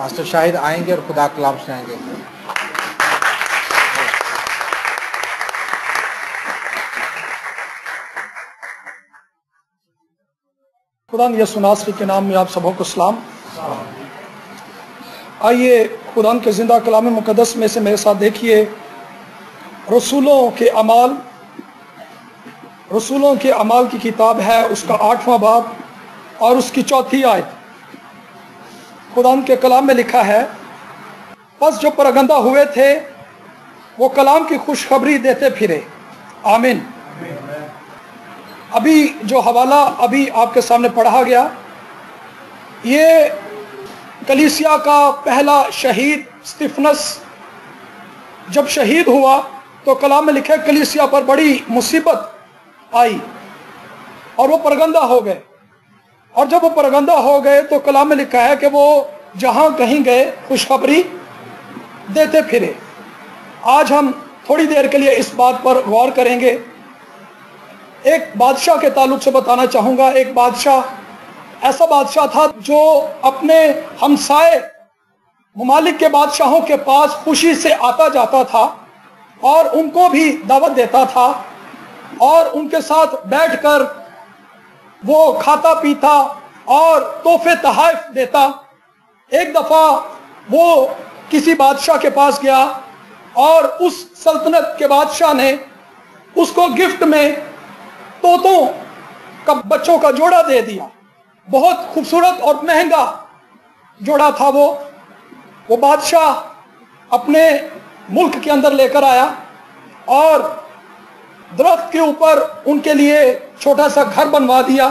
Master Shahid आएंगे और खुदा कलाम सुनाएंगे। खुदा यसु नासरी के नाम में आप सबों को सलाम। आइए खुदा के जिंदा कलाम मुकद्दस में से मेरे साथ देखिए रसूलों के अमाल की किताब है, उसका 8वां बाब और उसकी 4थी आयत। खुदा के कलाम में लिखा है, बस जो परगंदा हुए थे वो कलाम की खुशखबरी देते फिरे। आमीन। अभी जो हवाला अभी आपके सामने पढ़ा गया, ये कलीसिया का पहला शहीद स्तिफनस जब शहीद हुआ तो कलाम में लिखा कलीसिया पर बड़ी मुसीबत आई और वो परगंदा हो गए। और जब वो परगंदा हो गए तो कलाम में लिखा है कि वो जहां कहीं गए खुशखबरी देते फिरे। आज हम थोड़ी देर के लिए इस बात पर गौर करेंगे। एक बादशाह के ताल्लुक से बताना चाहूंगा। एक बादशाह ऐसा बादशाह था जो अपने हमसाए ममालिक के बादशाहों के पास खुशी से आता जाता था और उनको भी दावत देता था और उनके साथ बैठकर वो खाता पीता और तोहफे तोहफ देता। एक दफा वो किसी बादशाह के पास गया और उस सल्तनत के बादशाह ने उसको गिफ्ट में तोतों का बच्चों का जोड़ा दे दिया। बहुत खूबसूरत और महंगा जोड़ा था वो बादशाह अपने मुल्क के अंदर लेकर आया और दरख्त के ऊपर उनके लिए छोटा सा घर बनवा दिया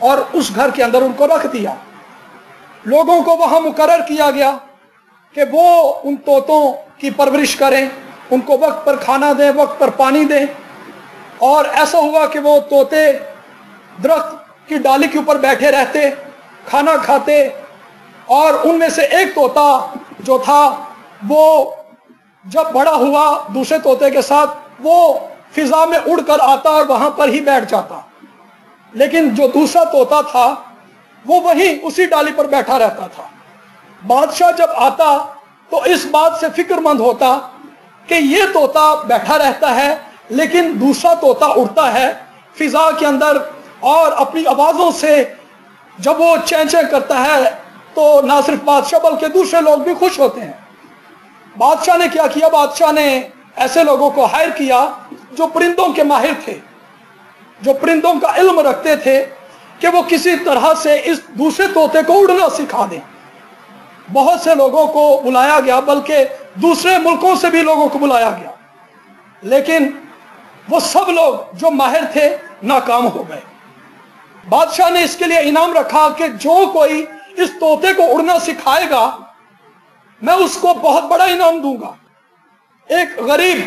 और उस घर के अंदर उनको रख दिया। लोगों को वहां मुकर्रर किया गया कि वो उन तोतों की परवरिश करें, उनको वक्त पर खाना दें, वक्त पर पानी दें। और ऐसा हुआ कि वो तोते दरख्त की डाली के ऊपर बैठे रहते, खाना खाते और उनमें से एक तोता जो था वो जब बड़ा हुआ दूसरे तोते के साथ वो फिजा में उड़कर आता और वहां पर ही बैठ जाता। लेकिन जो दूसरा तोता था वो वहीं उसी डाली पर बैठा रहता था। बादशाह जब आता तो इस बात से फिक्रमंद होता कि ये तोता बैठा रहता है लेकिन दूसरा तोता उड़ता है फिजा के अंदर और अपनी आवाजों से जब वो चैं चैं करता है तो ना सिर्फ बादशाह बल्कि दूसरे लोग भी खुश होते हैं। बादशाह ने क्या किया? बादशाह ने ऐसे लोगों को हायर किया जो परिंदों के माहिर थे, जो परिंदों का इल्म रखते थे कि वो किसी तरह से इस दूसरे तोते को उड़ना सिखा दें। बहुत से लोगों को बुलाया गया, बल्कि दूसरे मुल्कों से भी लोगों को बुलाया गया, लेकिन वो सब लोग जो माहिर थे नाकाम हो गए। बादशाह ने इसके लिए इनाम रखा कि जो कोई इस तोते को उड़ना सिखाएगा मैं उसको बहुत बड़ा इनाम दूंगा। एक गरीब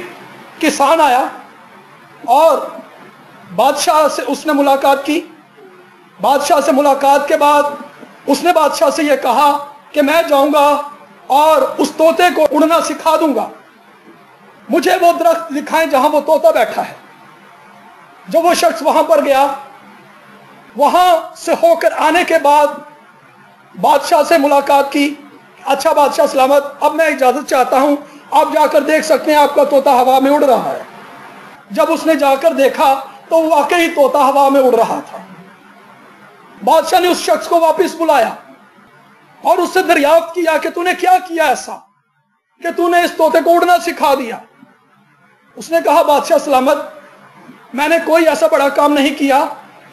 किसान आया और बादशाह से उसने मुलाकात की। बादशाह से मुलाकात के बाद उसने बादशाह से यह कहा कि मैं जाऊंगा और उस तोते को उड़ना सिखा दूंगा, मुझे वो दरख्त दिखाएं जहां वो तोता बैठा है। जब वो शख्स वहां पर गया, वहां से होकर आने के बाद बादशाह से मुलाकात की। अच्छा बादशाह सलामत, अब मैं इजाजत चाहता हूं, आप जाकर देख सकते हैं आपका तोता हवा में उड़ रहा है। जब उसने जाकर देखा तो वाकई तोता हवा में उड़ रहा था। बादशाह ने उस शख्स को वापस बुलाया और उससे दरियाफ्त किया कि तूने क्या किया ऐसा कि तूने इस तोते को उड़ना सिखा दिया। उसने कहा, बादशाह सलामत, मैंने कोई ऐसा बड़ा काम नहीं किया,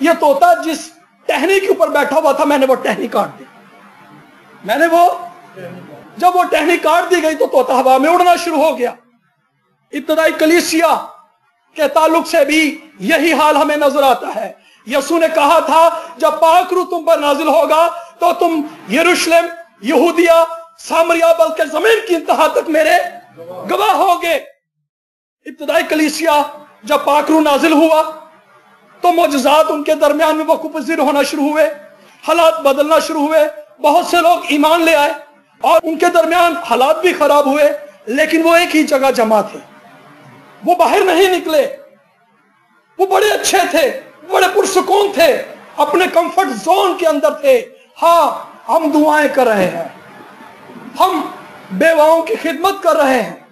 यह तोता जिस टहनी के ऊपर बैठा हुआ था मैंने वो टहनी काट दी। जब वो टहनी काट दी गई तो तोता हवा में उड़ना शुरू हो गया। इब्तदाई कलीसिया के ताल्लुक से भी यही हाल हमें नजर आता है। यसू ने कहा था, जब पाक रूह तुम पर नाजिल होगा तो तुम यरूशलेम, यहूदिया, सामरिया बल्कि जमीन की इंतहा तक मेरे गवाह होगे। इब्तदाई कलीसिया जब पाक रूह नाजिल हुआ तो मौजज़ात उनके दरमियान में वक़्फ़ पज़ीर होना शुरू हुए, हालात बदलना शुरू हुए, बहुत से लोग ईमान ले आए और उनके दरमियान हालात भी खराब हुए, लेकिन वो एक ही जगह जमा थे, वो बाहर नहीं निकले। वो बड़े अच्छे थे, बड़े पुरसुकून थे, अपने कंफर्ट जोन के अंदर थे। हाँ, हम दुआएं कर रहे हैं, हम बेवाओं की खिदमत कर रहे हैं,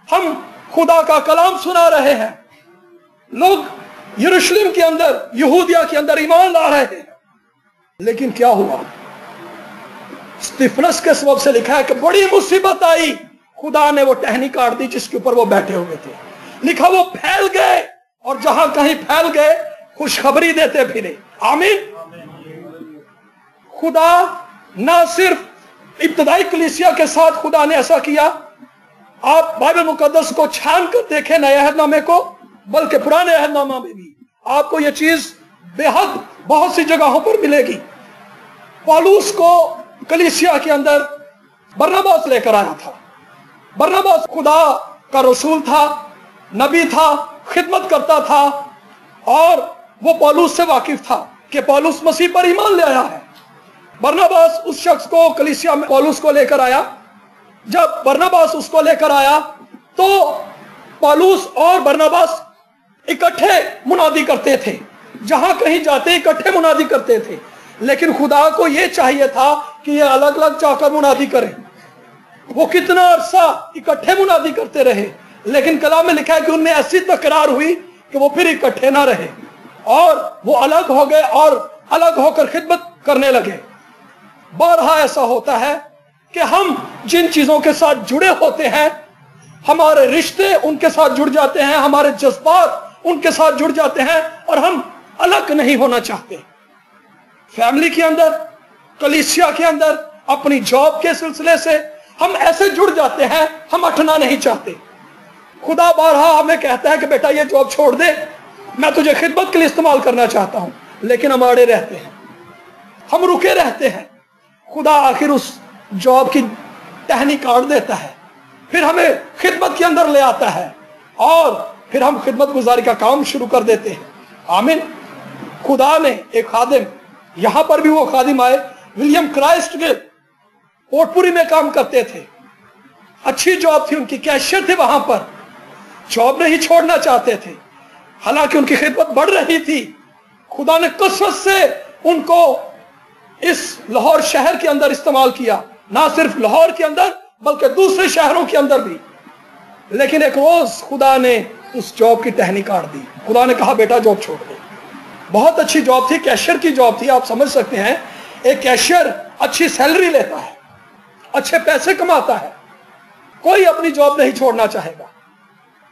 हम खुदा का कलाम सुना रहे हैं, लोग यरूशलेम के अंदर, यहूदिया के अंदर ईमान ला रहे हैं। लेकिन क्या हुआ? स्तिफनस के सबब से लिखा है कि बड़ी मुसीबत आई, खुदा ने वो टहनी काट दी जिसके ऊपर वो बैठे हुए थे। लिखा वो फैल गए, और जहां कहीं फैल गए खुशखबरी देते फिरे। आमीन। खुदा ना सिर्फ इब्तदाई कलीसिया के साथ खुदा ने ऐसा किया, आप बाइबल मुकद्दस को छान कर देखें नए अहदनामे को, बल्कि पुराने अहदनामा में भी आपको यह चीज बेहद बहुत सी जगहों पर मिलेगी। पौलुस को कलीसिया के अंदर बरनबास लेकर आया था। बरनबास खुदा का रसूल था, नबी था, खिदमत करता था, और वो पौलुस से वाकिफ था कि पौलुस मसीह पर ईमान ले आया है। बरनबास उस शख्स को कलीसिया में पौलुस को लेकर आया। जब बरनबास उसको लेकर आया तो पौलुस और बरनबास इकट्ठे मुनादी करते थे, जहां कहीं जाते इकट्ठे मुनादी करते थे। लेकिन खुदा को यह चाहिए था कि ये अलग अलग जाकर मुनादी करें। वो कितना अरसा इकट्ठे मुनादी करते रहे, लेकिन कलाम में लिखा है कि उनमें ऐसी तकरार हुई कि वो फिर इकट्ठे ना रहे और वो अलग हो गए और अलग होकर खिदमत करने लगे। बारहा ऐसा होता है कि हम जिन चीजों के साथ जुड़े होते हैं, हमारे रिश्ते उनके साथ जुड़ जाते हैं, हमारे जज्बात उनके साथ जुड़ जाते हैं, और हम अलग नहीं होना चाहते। फैमिली के अंदर, कलीसिया के अंदर, अपनी जॉब के सिलसिले से हम ऐसे जुड़ जाते हैं, हम हटना नहीं चाहते। खुदा बारहा हमें कहता है कि बेटा ये जॉब छोड़ दे, मैं तुझे खिदमत के लिए इस्तेमाल करना चाहता हूं, लेकिन हम अड़े रहते हैं, हम रुके रहते हैं। खुदा आखिर उस जॉब की टहनी काट देता है, फिर हमें खिदमत के अंदर ले आता है, और फिर हम खिदमत गुजारी का काम शुरू कर देते हैं। आमीन। खुदा ने एक खादिम, यहां पर भी वो खादिम आए, विलियम क्राइस्ट के पोर्टपुरी में काम करते थे, अच्छी जॉब थी उनकी, कैशियर थे वहां पर, जॉब नहीं छोड़ना चाहते थे, हालांकि उनकी खिदमत बढ़ रही थी। खुदा ने कसरत से उनको इस लाहौर शहर के अंदर इस्तेमाल किया, ना सिर्फ लाहौर के अंदर बल्कि दूसरे शहरों के अंदर भी। लेकिन एक रोज खुदा ने उस जॉब की टहनी काट दी। खुदा ने कहा बेटा जॉब छोड़ दे। बहुत अच्छी जॉब थी, कैशियर की जॉब थी। आप समझ सकते हैं एक कैशियर अच्छी सैलरी लेता है, अच्छे पैसे कमाता है, कोई अपनी जॉब नहीं छोड़ना चाहेगा,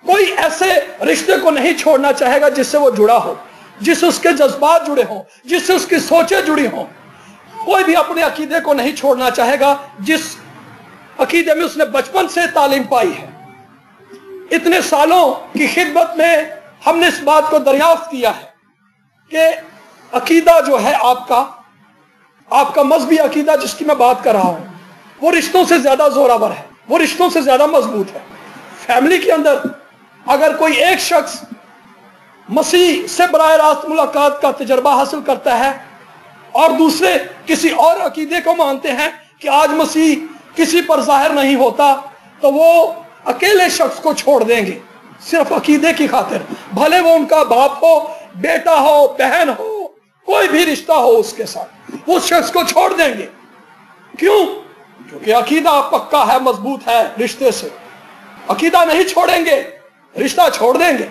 कोई ऐसे रिश्ते को नहीं छोड़ना चाहेगा जिससे वो जुड़ा हो, जिससे उसके जज्बात जुड़े हों, जिससे उसकी सोचें जुड़ी हों। कोई भी अपने अकीदे को नहीं छोड़ना चाहेगा जिस अकीदे में उसने बचपन से तालीम पाई है। इतने सालों की खिदमत में हमने इस बात को दरियाफ्त किया है कि अकीदा जो है आपका मजहबी अकीदा जिसकी मैं बात कर रहा हूं, वो रिश्तों से ज्यादा जोरावर है, वो रिश्तों से ज्यादा मजबूत है। फैमिली के अंदर अगर कोई एक शख्स मसीह से बराह रास्त मुलाकात का तजर्बा हासिल करता है और दूसरे किसी और अकीदे को मानते हैं कि आज मसीह किसी पर जाहिर नहीं होता, तो वो अकेले शख्स को छोड़ देंगे सिर्फ अकीदे की खातिर, भले वो उनका बाप हो, बेटा हो, बहन हो, कोई भी रिश्ता हो उसके साथ, उस शख्स को छोड़ देंगे। क्यों? क्योंकि अकीदा पक्का है, मजबूत है रिश्ते से। अकीदा नहीं छोड़ेंगे, रिश्ता छोड़ देंगे।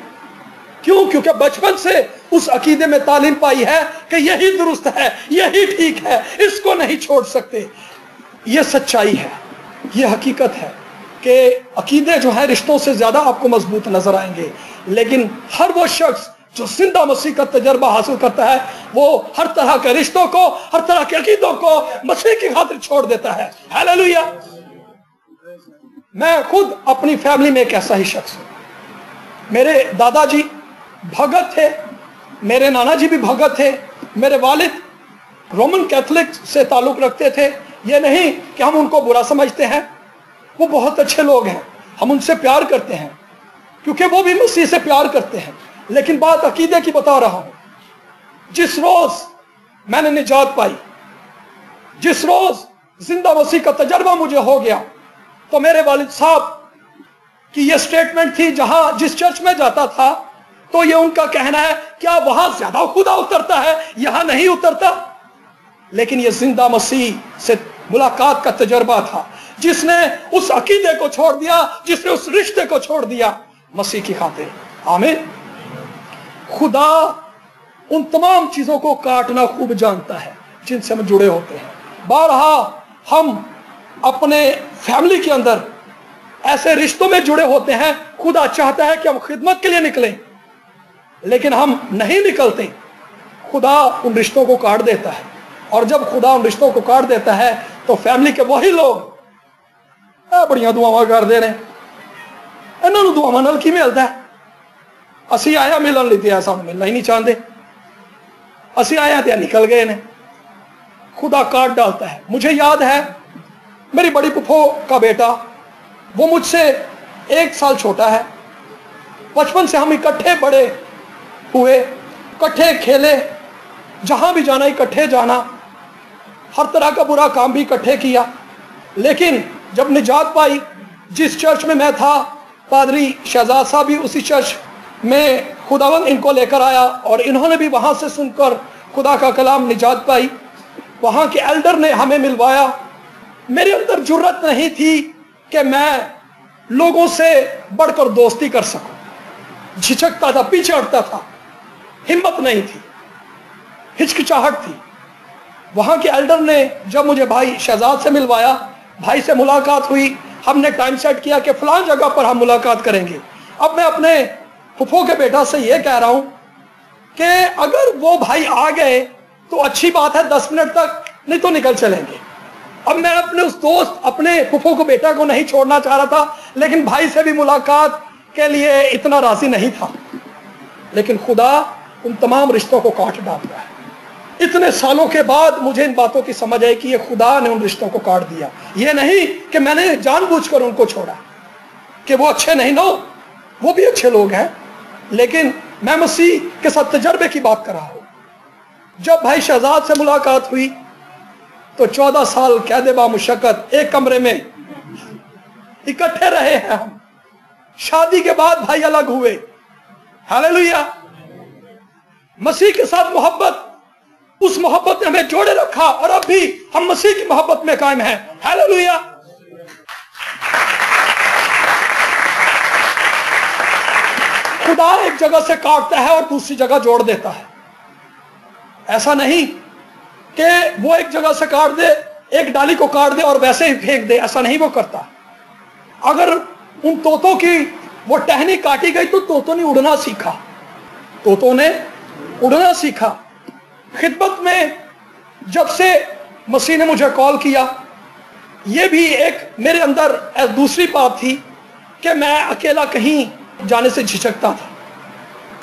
क्यों? क्योंकि बचपन से उस अकीदे में तालीम पाई है कि यही दुरुस्त है, यही ठीक है, इसको नहीं छोड़ सकते। यह सच्चाई है, यह हकीकत है कि अकीदे जो है रिश्तों से ज्यादा आपको मजबूत नजर आएंगे। लेकिन हर वो शख्स जो जिंदा मसीह का तजर्बा हासिल करता है, वो हर तरह के रिश्तों को, हर तरह के अकीदों को मसीह की खातिर छोड़ देता है। हालेलुया। मैं खुद अपनी फैमिली में एक ऐसा ही शख्स हूं। मेरे दादाजी भगत थे, मेरे नाना जी भी भगत थे, मेरे वालिद रोमन कैथोलिक से ताल्लुक रखते थे। ये नहीं कि हम उनको बुरा समझते हैं, वो बहुत अच्छे लोग हैं, हम उनसे प्यार करते हैं क्योंकि वो भी मसीह से प्यार करते हैं। लेकिन बात अकीदे की बता रहा हूं। जिस रोज मैंने निजात पाई, जिस रोज जिंदा मसीह का तजर्बा मुझे हो गया, तो मेरे वालिद साहब की ये स्टेटमेंट थी, जहां जिस चर्च में जाता था तो ये उनका कहना है, क्या वहां ज्यादा खुदा उतरता है, यहां नहीं उतरता। लेकिन ये जिंदा मसीह से मुलाकात का तजर्बा था, जिसने उस अकीदे को छोड़ दिया, जिसने उस रिश्ते को छोड़ दिया मसीह की खातिर। आमीन। खुदा उन तमाम चीजों को काटना खूब जानता है जिनसे हम जुड़े होते हैं। बारहा हम अपने फैमिली के अंदर ऐसे रिश्तों में जुड़े होते हैं, खुदा चाहता है कि हम खिदमत के लिए निकलें, लेकिन हम नहीं निकलते। खुदा उन रिश्तों को काट देता है, और जब खुदा उन रिश्तों को काट देता है तो फैमिली के वही लोग बड़ियां दुआवां कर दे रहे, इन्होंने दुआवां नाल की मिलता है, असी आया मिलन ली ते सानू मिलना ही नहीं चाहते, असी आया ते निकल गए ने। खुदा काट डालता है। मुझे याद है मेरी बड़ी फुफो का बेटा, वो मुझसे 1 साल छोटा है। बचपन से हम इकट्ठे बड़े हुए, इकट्ठे खेले, जहां भी जाना इकट्ठे जाना, हर तरह का बुरा काम भी इकट्ठे किया। लेकिन जब निजात पाई, जिस चर्च में मैं था, पादरी शहजाद साहब भी उसी चर्च में खुदावंद इनको लेकर आया, और इन्होंने भी वहां से सुनकर खुदा का कलाम, निजात पाई। वहां के एल्डर ने हमें मिलवाया। मेरे अंदर जुर्रत नहीं थी कि मैं लोगों से बढ़कर दोस्ती कर सकूं, झिझकता था, पीछे हटता था, हिम्मत नहीं थी, हिचकिचाहट थी। वहां के एल्डर ने जब मुझे भाई शहजाद से मिलवाया, भाई से मुलाकात हुई, हमने टाइम सेट किया कि फलां जगह पर हम मुलाकात करेंगे। अब मैं अपने फुफो के बेटा से यह कह रहा हूं कि अगर वो भाई आ गए तो अच्छी बात है, 10 मिनट तक, नहीं तो निकल चलेंगे। अब मैं अपने उस दोस्त, अपने फुफो को बेटा को नहीं छोड़ना चाह रहा था, लेकिन भाई से भी मुलाकात के लिए इतना राजी नहीं था। लेकिन खुदा उन तमाम रिश्तों को काट डालता है। इतने सालों के बाद मुझे इन बातों की समझ आई कि ये खुदा ने उन रिश्तों को काट दिया। ये नहीं कि मैंने जानबूझकर उनको छोड़ा, कि वो अच्छे नहीं, नो, वो भी अच्छे लोग हैं, लेकिन मैं मसीह के साथ तजर्बे की बात कर रहा हूं। जब भाई शहजाद से मुलाकात हुई तो 14 साल कैद बा मुशक्कत एक कमरे में इकट्ठे रहे हैं हम। शादी के बाद भाई अलग हुए। हालेलुया। मसीह के साथ मोहब्बत, उस मोहब्बत ने हमें जोड़े रखा, और अब भी हम मसीह की मोहब्बत में कायम हैं। हालेलुया। खुदा एक जगह से काटता है और दूसरी जगह जोड़ देता है। ऐसा नहीं कि वो एक जगह से काट दे, एक डाली को काट दे और वैसे ही फेंक दे, ऐसा नहीं वो करता। अगर उन तोतों की वो टहनी काटी गई तो तोतों ने उड़ना सीखा, तोतों ने उड़ना सीखा। खिदमत में जब से मसीह ने मुझे कॉल किया, ये भी एक मेरे अंदर दूसरी बात थी कि मैं अकेला कहीं जाने से झिझकता था।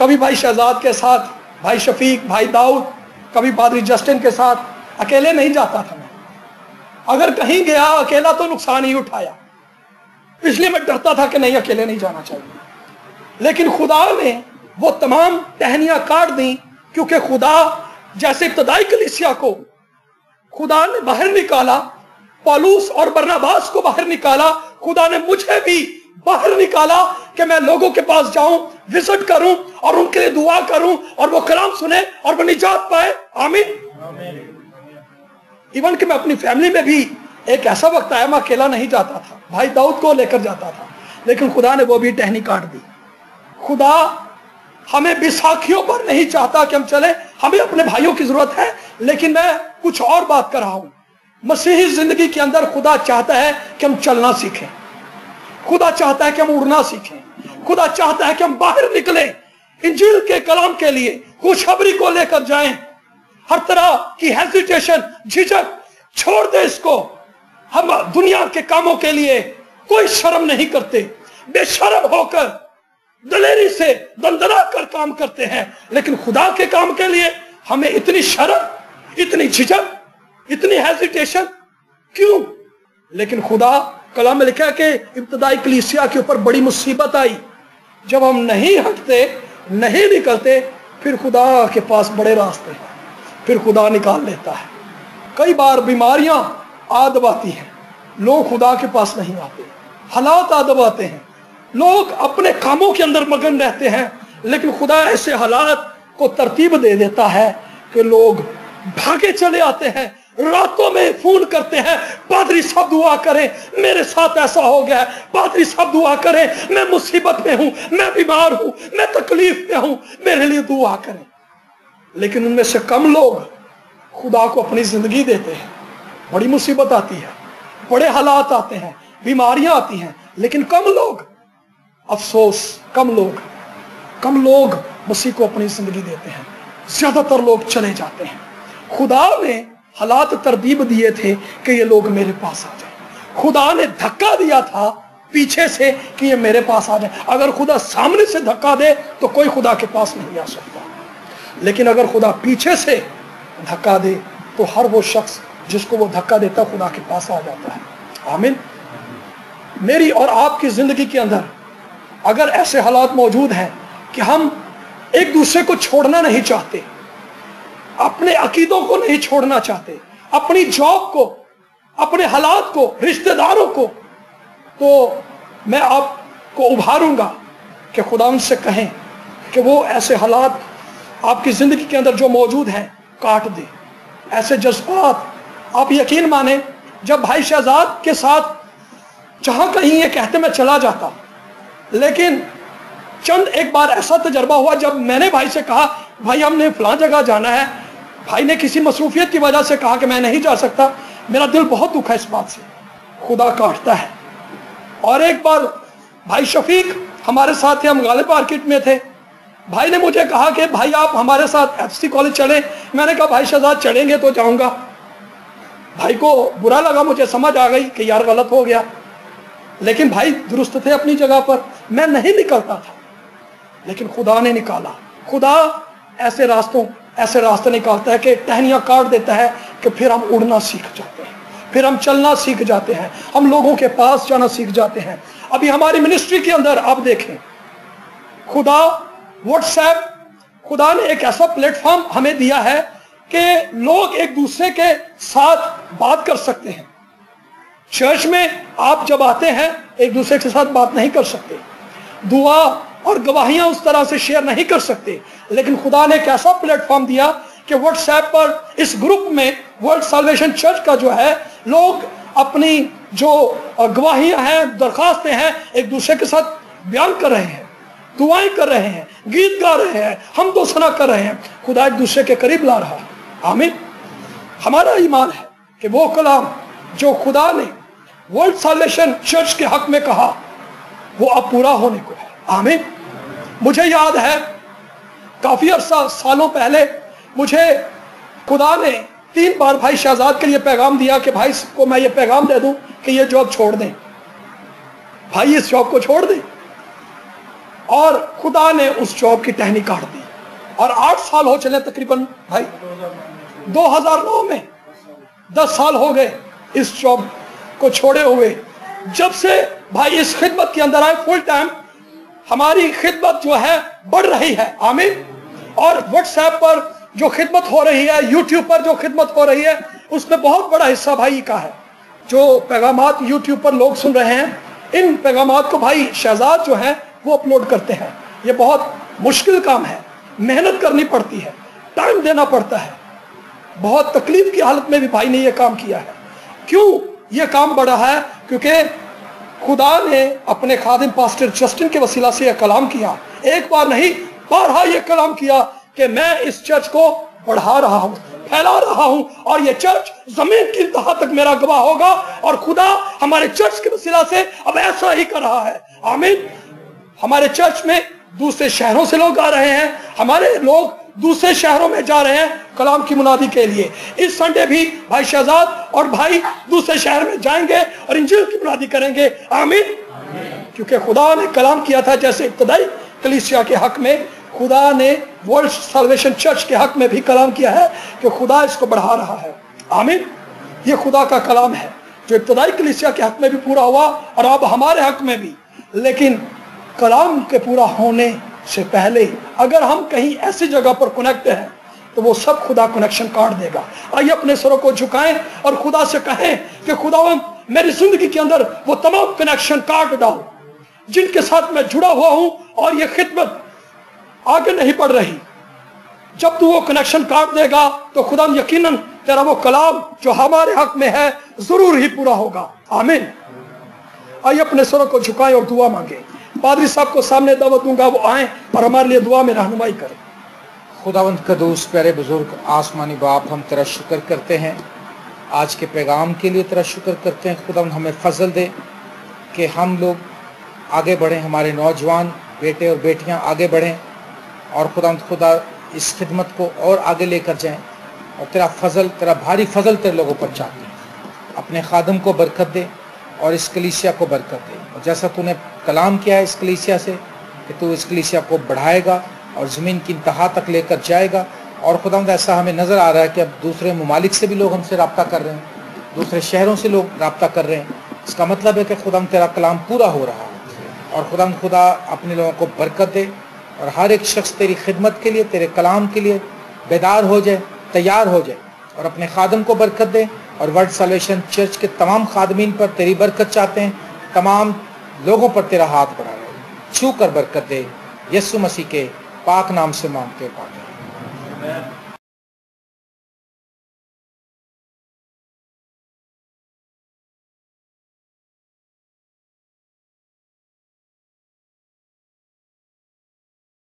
कभी भाई शहजाद के साथ, भाई शफीक, भाई दाऊद, कभी पादरी जस्टिन के साथ, अकेले नहीं जाता था मैं। अगर कहीं गया अकेला तो नुकसान ही उठाया, इसलिए मैं डरता था कि नहीं, अकेले नहीं जाना चाहिए। लेकिन खुदा ने वो तमाम टहनियां काट दी, क्योंकि खुदा जैसे इब्तदाई कलीसिया को खुदा ने बाहर निकाला, पौलुस और बरनबास को बाहर निकाला, खुदा ने मुझे भी बाहर निकाला कि मैं लोगों के पास जाऊं, विजिट करूं और उनके लिए दुआ करूं, और वो कलाम सुने और वो निजात पाए। आमीन। इवन कि मैं अपनी फैमिली में भी एक ऐसा वक्त आया मैं अकेला नहीं जाता था, भाई दाऊद को लेकर जाता था, लेकिन खुदा ने वो भी टहनी काट दी। खुदा हमें बिसाखियों पर नहीं चाहता कि हम चले, हमें अपने भाइयों की जरूरत है, लेकिन मैं कुछ और बात कर रहा हूं। मसीही जिंदगी के अंदर खुदा चाहता है कि हम चलना सीखें, खुदा चाहता है कि हम उड़ना सीखें, खुदा चाहता है कि हम बाहर निकले, इंजील के कलाम के लिए खुशखबरी को लेकर जाएं। हर तरह की हेजिटेशन, झिझक छोड़ दे इसको। हम दुनिया के कामों के लिए कोई शर्म नहीं करते, बेशर्म होकर दलेरी से दंदना कर काम करते हैं, लेकिन खुदा के काम के लिए हमें इतनी शर्म, इतनी झिझक, इतनी हेजिटेशन क्यों? लेकिन खुदा कलाम में लिखा है कि इब्तदाई कलीसिया के ऊपर बड़ी मुसीबत आई। जब हम नहीं हटते, नहीं निकलते, फिर खुदा के पास बड़े रास्ते हैं, फिर खुदा निकाल लेता है। कई बार बीमारियां आ दबाती हैं, लोग खुदा के पास नहीं आते, हालात आ दबाते हैं, लोग अपने कामों के अंदर मगन रहते हैं, लेकिन खुदा ऐसे हालात को तरतीब दे देता है कि लोग भागे चले आते हैं, रातों में फोन करते हैं, पादरी साहब दुआ करें, मेरे साथ ऐसा हो गया है, पादरी साहब दुआ करें, मैं मुसीबत में हूं, मैं बीमार हूं, मैं तकलीफ में हूं, मेरे लिए दुआ करें। लेकिन उनमें से कम लोग खुदा को अपनी जिंदगी देते हैं। बड़ी मुसीबत आती है, बड़े हालात आते हैं, बीमारियां आती हैं, लेकिन कम लोग, अफसोस कम लोग मसीह को अपनी जिंदगी देते हैं। ज्यादातर लोग चले जाते हैं। खुदा ने हालात तरतीब दिए थे कि ये लोग मेरे पास आ जाए। खुदा ने धक्का दिया था पीछे से कि ये मेरे पास आ जाए। अगर खुदा सामने से धक्का दे तो कोई खुदा के पास नहीं आ सकता, लेकिन अगर खुदा पीछे से धक्का दे तो हर वो शख्स जिसको वो धक्का देता खुदा के पास आ जाता है। आमीन। मेरी और आपकी जिंदगी के अंदर अगर ऐसे हालात मौजूद हैं कि हम एक दूसरे को छोड़ना नहीं चाहते, अपने अकीदों को नहीं छोड़ना चाहते, अपनी जॉब को, अपने हालात को, रिश्तेदारों को, तो मैं आपको उभारूंगा कि खुदा उनसे कहें कि वो ऐसे हालात आपकी जिंदगी के अंदर जो मौजूद हैं काट दे। ऐसे जज्बात, आप यकीन माने, जब भाई शहजाद के साथ जहां कहीं ये कहते मैं चला जाता, लेकिन चंद एक बार ऐसा तजर्बा हुआ जब मैंने भाई से कहा भाई हमने फलां जगह जाना है, भाई ने किसी मसरूफियत की वजह से कहा कि मैं नहीं जा सकता। मेरा दिल बहुत दुखा इस बात से, खुदा काटता है। और एक बार भाई शफीक हमारे साथ थे, हम गालिब मार्केट में थे, भाई ने मुझे कहा कि भाई आप हमारे साथ एफसी कॉलेज चले। मैंने कहा भाई शहजाद चलेंगे तो जाऊंगा। भाई को बुरा लगा, मुझे समझ आ गई कि यार गलत हो गया, लेकिन भाई दुरुस्त थे अपनी जगह पर, मैं नहीं निकलता था, लेकिन खुदा ने निकाला। खुदा ऐसे रास्ते निकालता है कि टहनियां काट देता है कि फिर हम उड़ना सीख जाते हैं, फिर हम चलना सीख जाते हैं, हम लोगों के पास जाना सीख जाते हैं। अभी हमारी मिनिस्ट्री के अंदर आप देखें, खुदा व्हाट्सएप, खुदा ने एक ऐसा प्लेटफॉर्म हमें दिया है कि लोग एक दूसरे के साथ बात कर सकते हैं। चर्च में आप जब आते हैं एक दूसरे के साथ बात नहीं कर सकते, दुआ और गवाहियां उस तरह से शेयर नहीं कर सकते, लेकिन खुदा ने एक ऐसा प्लेटफॉर्म दिया कि व्हाट्सएप पर इस ग्रुप में वर्ल्ड साल्वेशन चर्च का जो है, लोग अपनी जो गवाहियां हैं, दरखास्तें हैं, एक दूसरे के साथ बयान कर रहे हैं, दुआएं कर रहे हैं, गीत गा रहे हैं, हम तो सना कर रहे हैं। खुदा एक दूसरे के करीब ला रहा है। आमीन। हमारा ईमान है कि वो कलाम जो खुदा ने वर्ल्ड साल्वेशन चर्च के हक में कहा वो अब पूरा होने को है। आमीन। मुझे याद है काफी अरसा सालों पहले मुझे खुदा ने 3 बार भाई शहजाद के लिए पैगाम दिया कि भाई को मैं ये पैगाम दे दूं कि ये जॉब छोड़ दें, भाई इस जॉब को छोड़ दें। और खुदा ने उस जॉब की टहनी काट दी और 8 साल हो चले तकरीबन भाई, 2009 में 10 साल हो गए इस जॉब को छोड़े हुए। जब से भाई इस खिदमत के अंदर आए, फुल टाइम हमारी खिदमत जो है बढ़ रही है। आमीन। और व्हाट्सएप पर जो खिदमत हो रही है, यूट्यूब पर जो खिदमत हो रही है, उसमें बहुत बड़ा हिस्सा भाई का है। जो पैगामात यूट्यूब पर लोग सुन रहे हैं, इन पैगामात को भाई शहजाद जो है वो अपलोड करते हैं। ये बहुत मुश्किल काम है, मेहनत करनी पड़ती है, टाइम देना पड़ता है। बहुत तकलीफ की हालत में भी भाई ने ये काम किया है। क्यों ये काम बढ़ा है? क्योंकि खुदा ने अपने खादिम पास्टर जस्टिन के वसीला से यह कलाम किया, एक बार नहीं बारहा ये कलाम किया कि मैं इस चर्च को बढ़ा रहा हूं, फैला रहा हूं, और ये चर्च जमीन की इंतहा तक मेरा गवाह होगा। और खुदा हमारे चर्च के वसीला से अब ऐसा ही कर रहा है। आमीन। हमारे चर्च में दूसरे शहरों से लोग आ रहे हैं, हमारे लोग दूसरे शहरों में जा रहे हैं कलाम की मुनादी के लिए। इस संडे भी भाई शहजाद और भाई दूसरे शहर में जाएंगे और इंजील की मुनादी करेंगे। आमीन। क्योंकि खुदा ने कलाम किया था, जैसे इब्तदाई कलीसिया के हक में खुदा ने वर्ल्ड साल्वेशन चर्च के हक में भी कलाम किया है कि खुदा इसको बढ़ा रहा है। आमीन। ये खुदा का कलाम है जो इब्तदाई कलीसिया के हक में भी पूरा हुआ और अब हमारे हक में भी। लेकिन कलाम के पूरा होने से पहले अगर हम कहीं ऐसी जगह पर कनेक्ट हैं तो वो सब खुदा कनेक्शन काट देगा। आइए अपने सरों को झुकाएं और खुदा से कहें कि खुदा मेरी जिंदगी के अंदर वो तमाम कनेक्शन काट डाल जिनके साथ मैं जुड़ा हुआ हूं और ये खिदमत आगे नहीं बढ़ रही। जब तू वो कनेक्शन काट देगा तो खुदा यकीनन तेरा वो कलाम जो हमारे हक में है जरूर ही पूरा होगा। आमीन। आइए अपने सरों को झुकाएं और दुआ मांगे। पादरी साहब को सामने दावत दूंगा, वो आए और हमारे लिए दुआ में रहनुमाई करें। खुदावंद कदूस प्यारे बुजुर्ग आसमानी बाप, हम तेरा शुक्र करते हैं आज के पैगाम के लिए, तेरा शुक्र करते हैं खुदावंद हमें फजल दे कि हम लोग आगे बढ़ें, हमारे नौजवान बेटे और बेटियां आगे बढ़ें और खुदा इस खिदमत को और आगे लेकर जाएं। और तेरा फजल, तेरा भारी फजल तेरे लोगों पर चाहते हैं। अपने खादम को बरकत दे और इस कलीसिया को बरकत दे। और जैसा तूने कलाम किया है इस कलीसिया से कि तू इस कलीसिया को बढ़ाएगा और ज़मीन की इंतहा तक लेकर जाएगा। और खुदावंद ऐसा हमें नज़र आ रहा है कि अब दूसरे ममालिक से भी लोग हमसे रब्ता कर रहे हैं, दूसरे शहरों से लोग रब्ता कर रहे हैं। इसका मतलब है कि खुदावंद तेरा कलाम पूरा हो रहा है। और खुदा अपने लोगों को बरकत दे और हर एक शख्स तेरी खिदमत के लिए, तेरे कलाम के लिए बेदार हो जाए, तैयार हो जाए। और अपने खादम को बरकत दे और वर्ल्ड सैल्वेशन चर्च के तमाम खादमीन पर तेरी बरकत चाहते हैं। तमाम लोगों पर तेरा हाथ बढ़ा रहे, छू कर बरकत दे। यीशु मसीह के पाक नाम से मांगते पाते हैं।